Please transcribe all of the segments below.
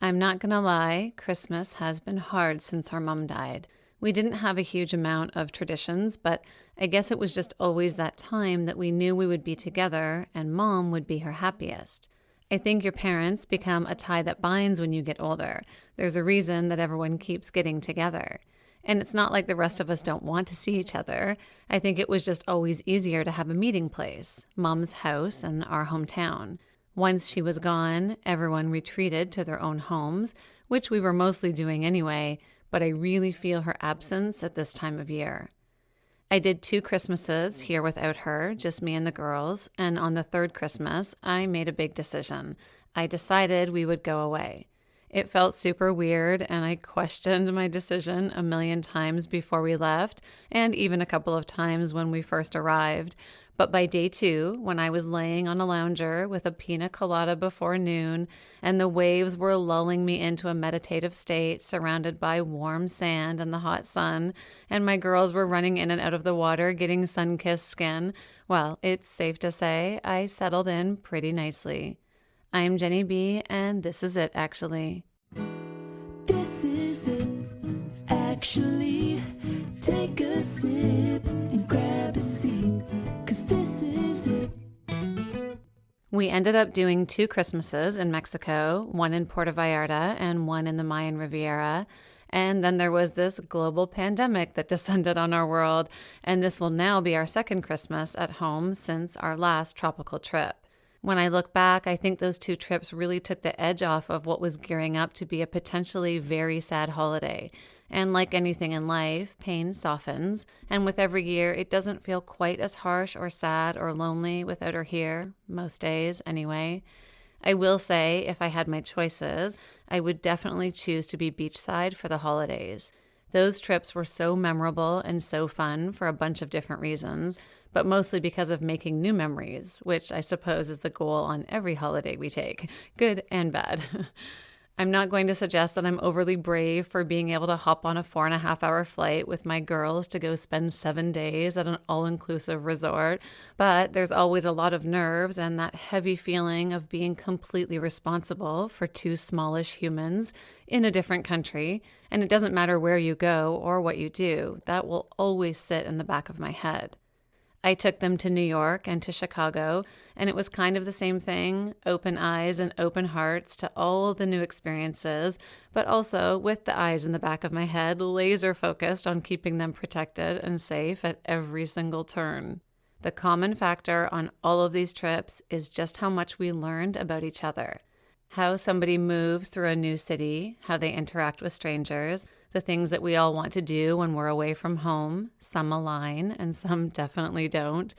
I'm not gonna lie, Christmas has been hard since our mom died. We didn't have a huge amount of traditions, but I guess it was just always that time that we knew we would be together and mom would be her happiest. I think your parents become a tie that binds when you get older. There's a reason that everyone keeps getting together. And it's not like the rest of us don't want to see each other. I think it was just always easier to have a meeting place, Mom's house and our hometown. Once she was gone, everyone retreated to their own homes, which we were mostly doing anyway, but I really feel her absence at this time of year. I did 2 Christmases here without her, just me and the girls, and on the 3rd Christmas, I made a big decision. I decided we would go away. It felt super weird, and I questioned my decision a million times before we left, and even a couple of times when we first arrived. But by day 2, when I was laying on a lounger with a pina colada before noon, and the waves were lulling me into a meditative state surrounded by warm sand and the hot sun, and my girls were running in and out of the water getting sun-kissed skin, well, it's safe to say I settled in pretty nicely. I'm Jenny B, and this is it, actually. This is it, actually. Take a sip and grab a seat, 'cause this is it. We ended up doing 2 Christmases in Mexico, one in Puerto Vallarta and one in the Mayan Riviera. And then there was this global pandemic that descended on our world, and this will now be our 2nd Christmas at home since our last tropical trip. When I look back, I think those 2 trips really took the edge off of what was gearing up to be a potentially very sad holiday. And like anything in life, pain softens, and with every year, it doesn't feel quite as harsh or sad or lonely without her here, most days anyway. I will say, if I had my choices, I would definitely choose to be beachside for the holidays. Those trips were so memorable and so fun for a bunch of different reasons, but mostly because of making new memories, which I suppose is the goal on every holiday we take, good and bad. I'm not going to suggest that I'm overly brave for being able to hop on a 4.5-hour flight with my girls to go spend 7 days at an all-inclusive resort, but there's always a lot of nerves and that heavy feeling of being completely responsible for 2 smallish humans in a different country, and it doesn't matter where you go or what you do, that will always sit in the back of my head. I took them to New York and to Chicago, and it was kind of the same thing, open eyes and open hearts to all the new experiences, but also with the eyes in the back of my head laser focused on keeping them protected and safe at every single turn. The common factor on all of these trips is just how much we learned about each other. How somebody moves through a new city, how they interact with strangers, the things that we all want to do when we're away from home. Some align and some definitely don't.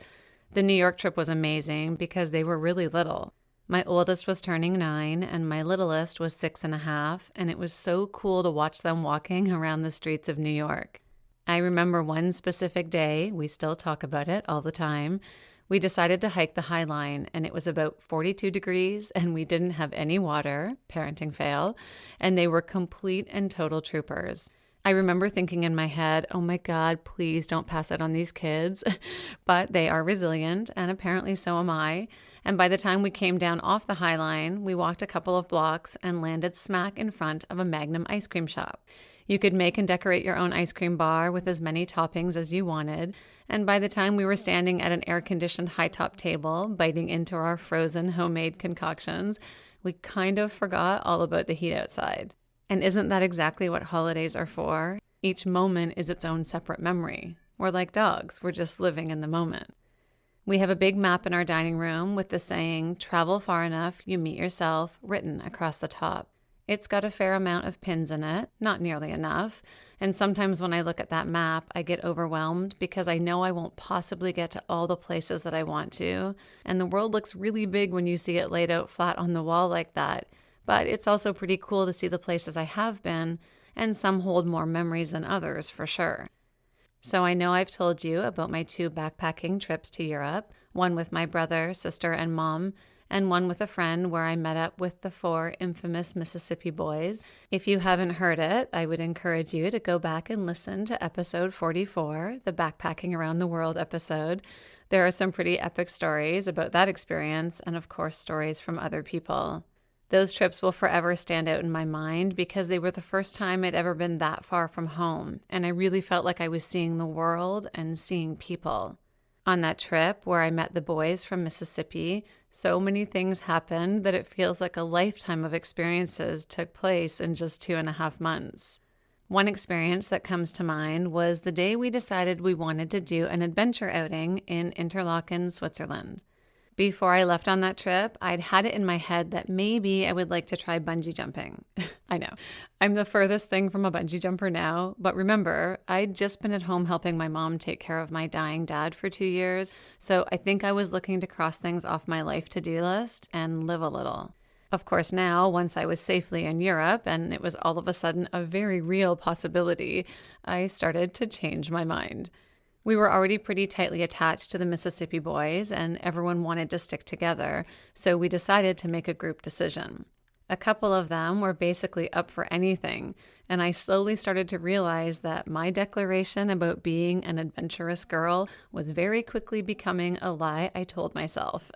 The New York trip was amazing because they were really little. My oldest was turning 9 and my littlest was 6.5, and it was so cool to watch them walking around the streets of New York. I remember one specific day, we still talk about it all the time. We decided to hike the High Line, and it was about 42 degrees, and we didn't have any water, parenting fail, and they were complete and total troopers. I remember thinking in my head, oh my God, please don't pass it on these kids. But they are resilient, and apparently so am I. And by the time we came down off the High Line, we walked a couple of blocks and landed smack in front of a Magnum ice cream shop. You could make and decorate your own ice cream bar with as many toppings as you wanted. And by the time we were standing at an air-conditioned high-top table, biting into our frozen homemade concoctions, we kind of forgot all about the heat outside. And isn't that exactly what holidays are for? Each moment is its own separate memory. We're like dogs, we're just living in the moment. We have a big map in our dining room with the saying, travel far enough, you meet yourself, written across the top. It's got a fair amount of pins in it, not nearly enough, and sometimes when I look at that map, I get overwhelmed because I know I won't possibly get to all the places that I want to, and the world looks really big when you see it laid out flat on the wall like that, but it's also pretty cool to see the places I have been, and some hold more memories than others for sure. So I know I've told you about my 2 backpacking trips to Europe, one with my brother, sister, and mom, and one with a friend where I met up with the 4 infamous Mississippi boys. If you haven't heard it, I would encourage you to go back and listen to episode 44, the Backpacking Around the World episode. There are some pretty epic stories about that experience and, of course, stories from other people. Those trips will forever stand out in my mind because they were the first time I'd ever been that far from home, and I really felt like I was seeing the world and seeing people. On that trip where I met the boys from Mississippi, so many things happened that it feels like a lifetime of experiences took place in just 2.5 months. One experience that comes to mind was the day we decided we wanted to do an adventure outing in Interlaken, Switzerland. Before I left on that trip, I'd had it in my head that maybe I would like to try bungee jumping. I know, I'm the furthest thing from a bungee jumper now, but remember, I'd just been at home helping my mom take care of my dying dad for 2 years, so I think I was looking to cross things off my life to-do list and live a little. Of course, now, once I was safely in Europe and it was all of a sudden a very real possibility, I started to change my mind. We were already pretty tightly attached to the Mississippi boys, and everyone wanted to stick together, so we decided to make a group decision. A couple of them were basically up for anything, and I slowly started to realize that my declaration about being an adventurous girl was very quickly becoming a lie I told myself.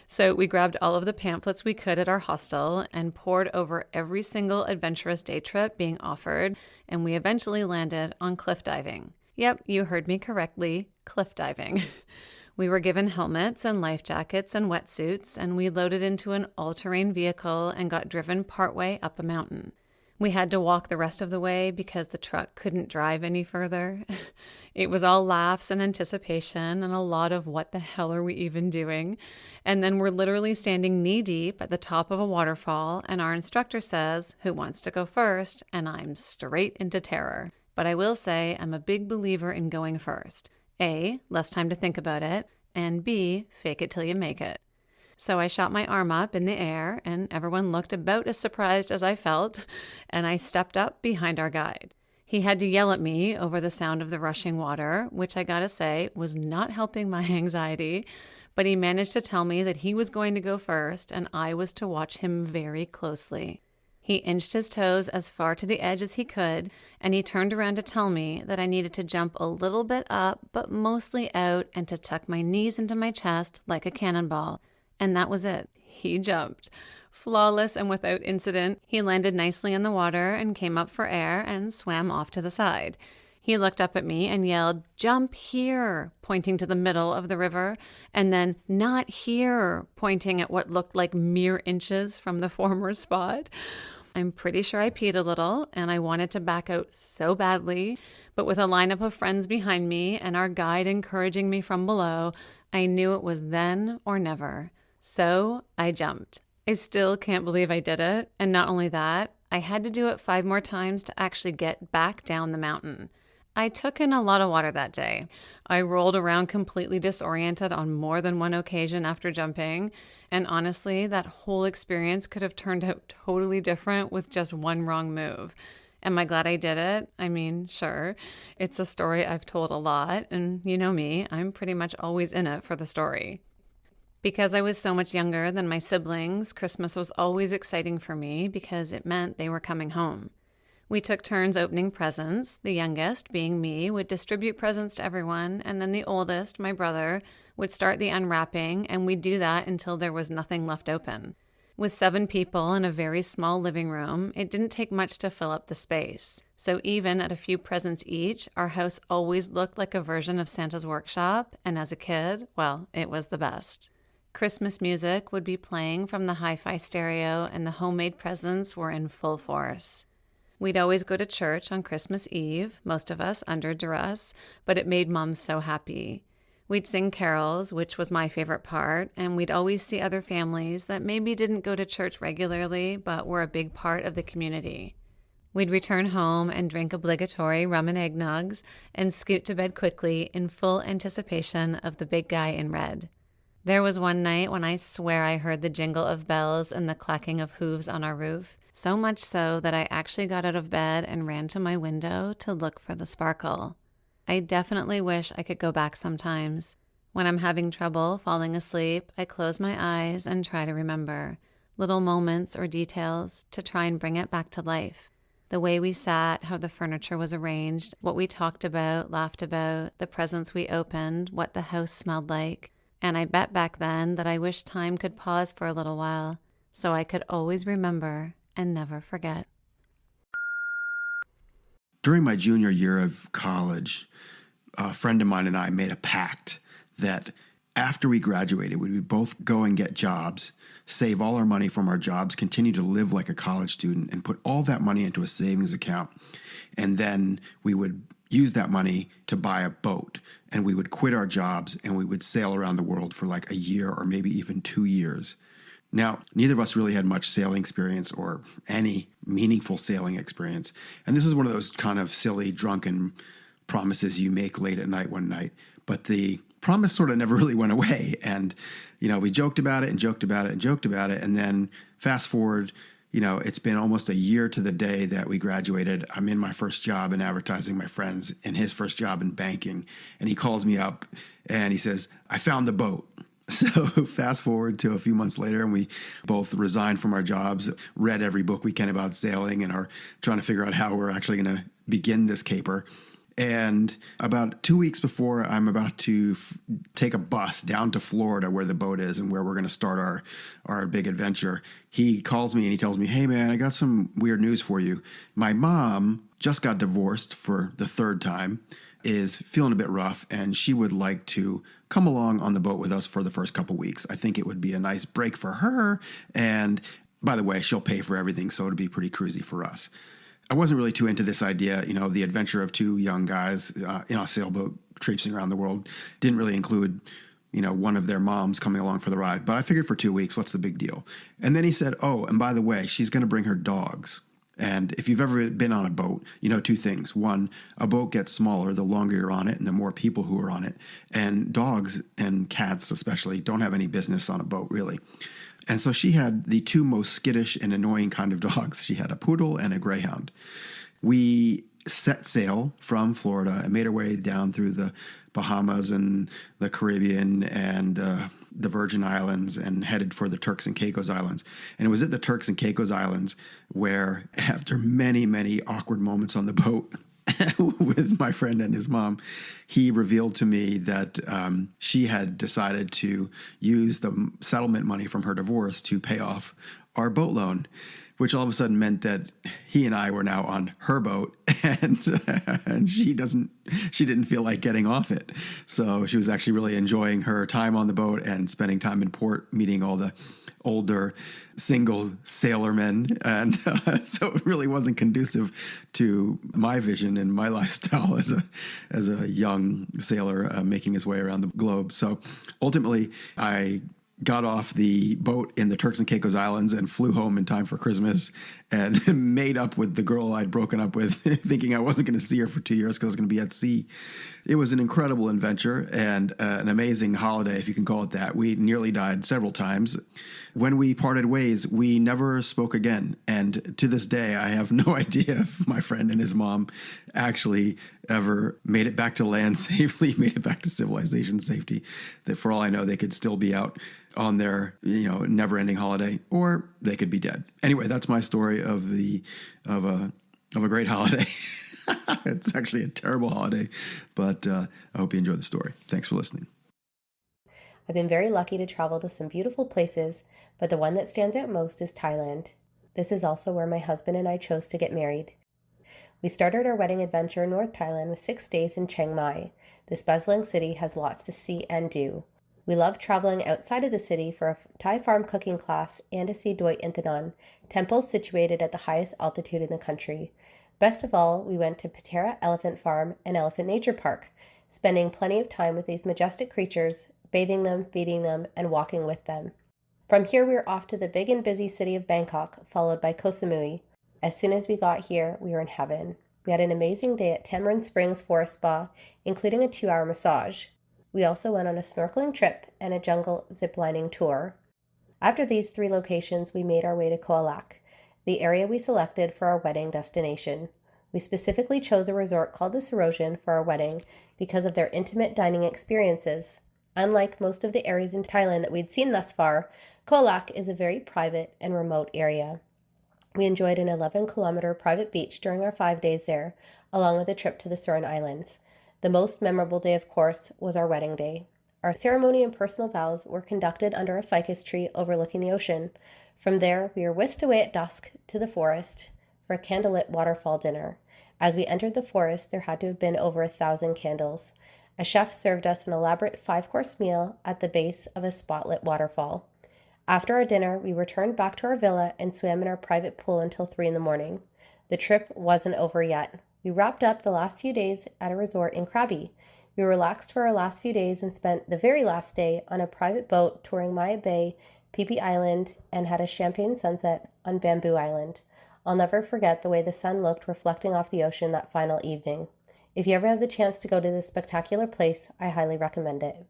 So we grabbed all of the pamphlets we could at our hostel and pored over every single adventurous day trip being offered, and we eventually landed on cliff diving. Yep, you heard me correctly, cliff diving. We were given helmets and life jackets and wetsuits, and we loaded into an all-terrain vehicle and got driven partway up a mountain. We had to walk the rest of the way because the truck couldn't drive any further. It was all laughs and anticipation and a lot of what the hell are we even doing? And then we're literally standing knee-deep at the top of a waterfall, and our instructor says, "Who wants to go first?" And I'm straight into terror. But I will say I'm a big believer in going first. A, less time to think about it, and B, fake it till you make it. So I shot my arm up in the air, and everyone looked about as surprised as I felt, and I stepped up behind our guide. He had to yell at me over the sound of the rushing water, which I gotta say was not helping my anxiety, but he managed to tell me that he was going to go first, and I was to watch him very closely. He inched his toes as far to the edge as he could, and he turned around to tell me that I needed to jump a little bit up, but mostly out, and to tuck my knees into my chest like a cannonball. And that was it. He jumped. Flawless and without incident, he landed nicely in the water and came up for air and swam off to the side. He looked up at me and yelled, "Jump here," pointing to the middle of the river, and then "Not here," pointing at what looked like mere inches from the former spot. I'm pretty sure I peed a little, and I wanted to back out so badly, but with a lineup of friends behind me and our guide encouraging me from below, I knew it was then or never. So I jumped. I still can't believe I did it, and not only that, I had to do it 5 more times to actually get back down the mountain. I took in a lot of water that day. I rolled around completely disoriented on more than one occasion after jumping, and honestly, that whole experience could have turned out totally different with just one wrong move. Am I glad I did it? I mean, sure. It's a story I've told a lot, and you know me, I'm pretty much always in it for the story. Because I was so much younger than my siblings, Christmas was always exciting for me because it meant they were coming home. We took turns opening presents. The youngest, being me, would distribute presents to everyone, and then the oldest, my brother, would start the unwrapping, and we'd do that until there was nothing left open. With 7 people in a very small living room, it didn't take much to fill up the space. So even at a few presents each, our house always looked like a version of Santa's workshop, and as a kid, well, it was the best. Christmas music would be playing from the hi-fi stereo, and the homemade presents were in full force. We'd always go to church on Christmas Eve, most of us under duress, but it made Mom so happy. We'd sing carols, which was my favorite part, and we'd always see other families that maybe didn't go to church regularly, but were a big part of the community. We'd return home and drink obligatory rum and eggnogs and scoot to bed quickly in full anticipation of the big guy in red. There was one night when I swear I heard the jingle of bells and the clacking of hooves on our roof, so much so that I actually got out of bed and ran to my window to look for the sparkle. I definitely wish I could go back sometimes. When I'm having trouble falling asleep, I close my eyes and try to remember little moments or details to try and bring it back to life. The way we sat, how the furniture was arranged, what we talked about, laughed about, the presents we opened, what the house smelled like. And I bet back then that I wish time could pause for a little while. so I could always remember and never forget. During my junior year of college, a friend of mine and I made a pact that after we graduated, we would both go and get jobs, save all our money from our jobs, continue to live like a college student, and put all that money into a savings account. And then we would use that money to buy a boat, and we would quit our jobs and we would sail around the world for like a year or maybe even 2 years. Now, neither of us really had much sailing experience or any meaningful sailing experience. And this is one of those kind of silly, drunken promises you make late at night one night. But the promise sort of never really went away. And, we joked about it and joked about it and joked about it. And then fast forward, it's been almost a year to the day that we graduated. I'm in my first job in advertising, my friend's in his first job in banking. And he calls me up and he says, I found the boat. So fast forward to a few months later, and we both resigned from our jobs, read every book we can about sailing, and are trying to figure out how we're actually going to begin this caper. And about 2 weeks before I'm about to take a bus down to Florida where the boat is and where we're going to start our big adventure, he calls me and he tells me, hey, man, I got some weird news for you. My mom just got divorced for the third time, is feeling a bit rough, and she would like to come along on the boat with us for the first couple weeks. I think it would be a nice break for her. And by the way, she'll pay for everything, so it'll be pretty cruisy for us. I wasn't really too into this idea. The adventure of two young guys in a sailboat traipsing around the world didn't really include, one of their moms coming along for the ride. But I figured for 2 weeks, what's the big deal? And then he said, oh, and by the way, she's going to bring her dogs. And if you've ever been on a boat, you know two things. One, a boat gets smaller the longer you're on it and the more people who are on it. And dogs and cats especially don't have any business on a boat, really. And so she had the two most skittish and annoying kind of dogs. She had a poodle and a greyhound. We set sail from Florida and made our way down through the Bahamas and the Caribbean and the Virgin Islands and headed for the Turks and Caicos Islands. And it was at the Turks and Caicos Islands where, after many, many awkward moments on the boat with my friend and his mom, he revealed to me that she had decided to use the settlement money from her divorce to pay off our boat loan, which all of a sudden meant that he and I were now on her boat, and she didn't feel like getting off it. So she was actually really enjoying her time on the boat and spending time in port, meeting all the older single sailormen. And so it really wasn't conducive to my vision and my lifestyle as a young sailor making his way around the globe. So ultimately, I got off the boat in the Turks and Caicos Islands and flew home in time for Christmas and made up with the girl I'd broken up with, thinking I wasn't going to see her for 2 years because I was going to be at sea. It was an incredible adventure and an amazing holiday, if you can call it that. We nearly died several times. When we parted ways, we never spoke again. And to this day, I have no idea if my friend and his mom actually ever made it back to land safely, made it back to civilization safety. That for all I know, they could still be out on their, never-ending holiday, or they could be dead. Anyway, that's my story of a great holiday. It's actually a terrible holiday, but I hope you enjoyed the story. Thanks for listening. I've been very lucky to travel to some beautiful places, but the one that stands out most is Thailand. This is also where my husband and I chose to get married. We started our wedding adventure in North Thailand with 6 days in Chiang Mai. This bustling city has lots to see and do. We love traveling outside of the city for a Thai farm cooking class and to see Doi Inthanon, temples situated at the highest altitude in the country. Best of all, we went to Patera Elephant Farm and Elephant Nature Park, spending plenty of time with these majestic creatures, bathing them, feeding them, and walking with them. From here, we were off to the big and busy city of Bangkok, followed by Koh Samui. As soon as we got here, we were in heaven. We had an amazing day at Tamarind Springs Forest Spa, including a 2-hour massage. We also went on a snorkeling trip and a jungle ziplining tour. After these 3 locations, we made our way to Koh Lak, the area we selected for our wedding destination. We specifically chose a resort called the Serojan for our wedding because of their intimate dining experiences. Unlike most of the areas in Thailand that we'd seen thus far, Koh Lak is a very private and remote area. We enjoyed an 11-kilometer private beach during our 5 days there, along with a trip to the Surin Islands. The most memorable day, of course, was our wedding day. Our ceremony and personal vows were conducted under a ficus tree overlooking the ocean. From there, we were whisked away at dusk to the forest for a candlelit waterfall dinner. As we entered the forest, there had to have been over 1,000 candles. A chef served us an elaborate 5-course meal at the base of a spotlit waterfall. After our dinner, we returned back to our villa and swam in our private pool until 3 in the morning. The trip wasn't over yet. We wrapped up the last few days at a resort in Krabi. We relaxed for our last few days and spent the very last day on a private boat touring Maya Bay, Phi Phi Island, and had a champagne sunset on Bamboo Island. I'll never forget the way the sun looked reflecting off the ocean that final evening. If you ever have the chance to go to this spectacular place, I highly recommend it.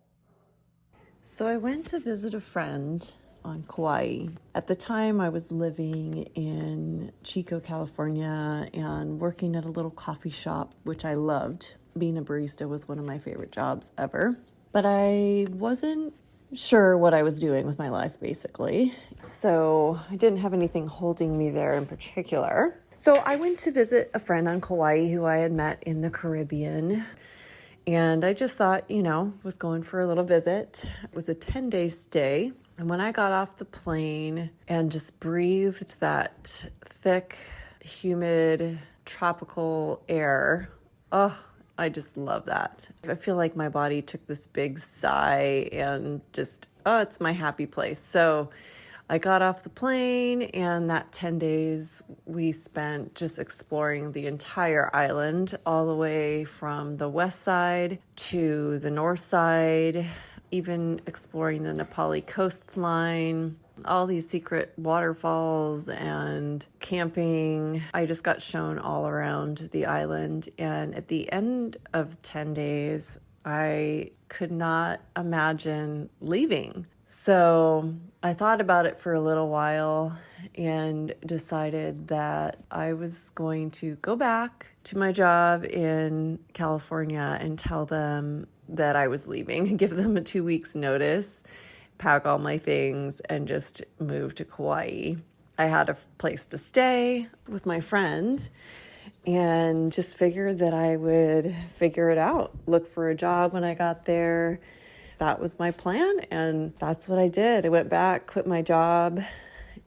So I went to visit a friend on Kauai. At the time, I was living in Chico, California, and working at a little coffee shop, which I loved. Being a barista was one of my favorite jobs ever. But I wasn't sure what I was doing with my life, basically. So I didn't have anything holding me there in particular. So I went to visit a friend on Kauai who I had met in the Caribbean. And I just thought, was going for a little visit. It was a 10-day stay. And when I got off the plane and just breathed that thick, humid, tropical air, I just love that. I feel like my body took this big sigh and just, it's my happy place. So I got off the plane, and that 10 days we spent just exploring the entire island, all the way from the west side to the north side, even exploring the Nepali coastline, all these secret waterfalls and camping. I just got shown all around the island. And at the end of 10 days, I could not imagine leaving. So I thought about it for a little while and decided that I was going to go back to my job in California and tell them that I was leaving, give them a 2 weeks notice, pack all my things, and just move to Kauai. I had a place to stay with my friend and just figured that I would figure it out, look for a job when I got there. That was my plan, and that's what I did. I went back, quit my job,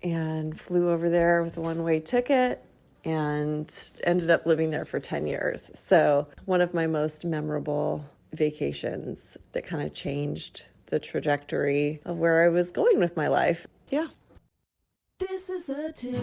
and flew over there with a one-way ticket and ended up living there for 10 years. So one of my most memorable vacations that kind of changed the trajectory of where I was going with my life. Yeah. This is a tip,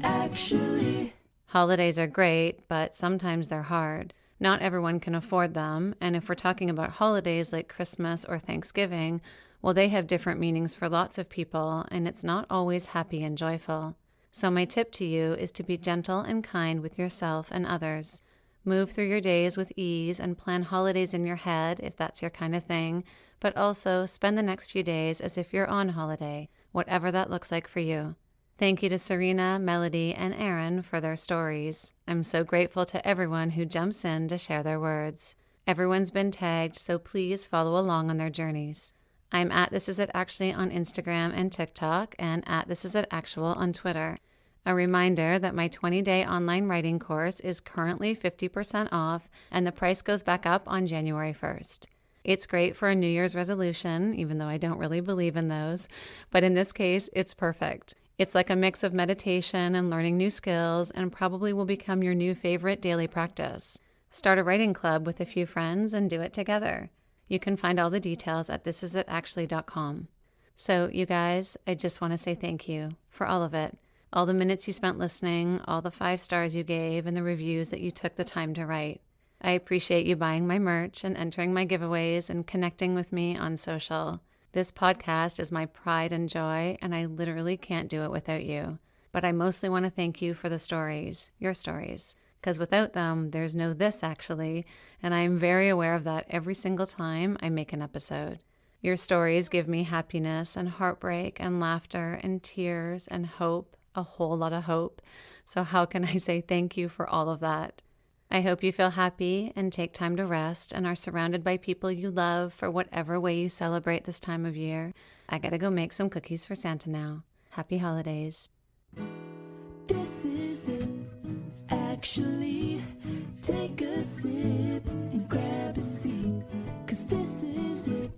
actually. Holidays are great, but sometimes they're hard. Not everyone can afford them, and if we're talking about holidays like Christmas or Thanksgiving, well, they have different meanings for lots of people, and it's not always happy and joyful. So my tip to you is to be gentle and kind with yourself and others. Move through your days with ease and plan holidays in your head if that's your kind of thing, but also spend the next few days as if you're on holiday, whatever that looks like for you. Thank you to Serena, Melody, and Eran for their stories. I'm so grateful to everyone who jumps in to share their words. Everyone's been tagged, so please follow along on their journeys. I'm at This Is It Actually on Instagram and TikTok, and at This Is It Actual on Twitter. A reminder that my 20-day online writing course is currently 50% off, and the price goes back up on January 1st. It's great for a New Year's resolution, even though I don't really believe in those, but in this case, it's perfect. It's like a mix of meditation and learning new skills, and probably will become your new favorite daily practice. Start a writing club with a few friends and do it together. You can find all the details at thisisitactually.com. So, you guys, I just want to say thank you for all of it. All the minutes you spent listening, all the 5 stars you gave, and the reviews that you took the time to write. I appreciate you buying my merch and entering my giveaways and connecting with me on social. This podcast is my pride and joy, and I literally can't do it without you. But I mostly want to thank you for the stories, your stories, because without them, there's no this actually, and I am very aware of that every single time I make an episode. Your stories give me happiness and heartbreak and laughter and tears and hope, a whole lot of hope. So how can I say thank you for all of that? I hope you feel happy and take time to rest and are surrounded by people you love for whatever way you celebrate this time of year. I gotta go make some cookies for Santa now. Happy holidays. This is it, actually. Take a sip and grab a seat, 'cause this is it.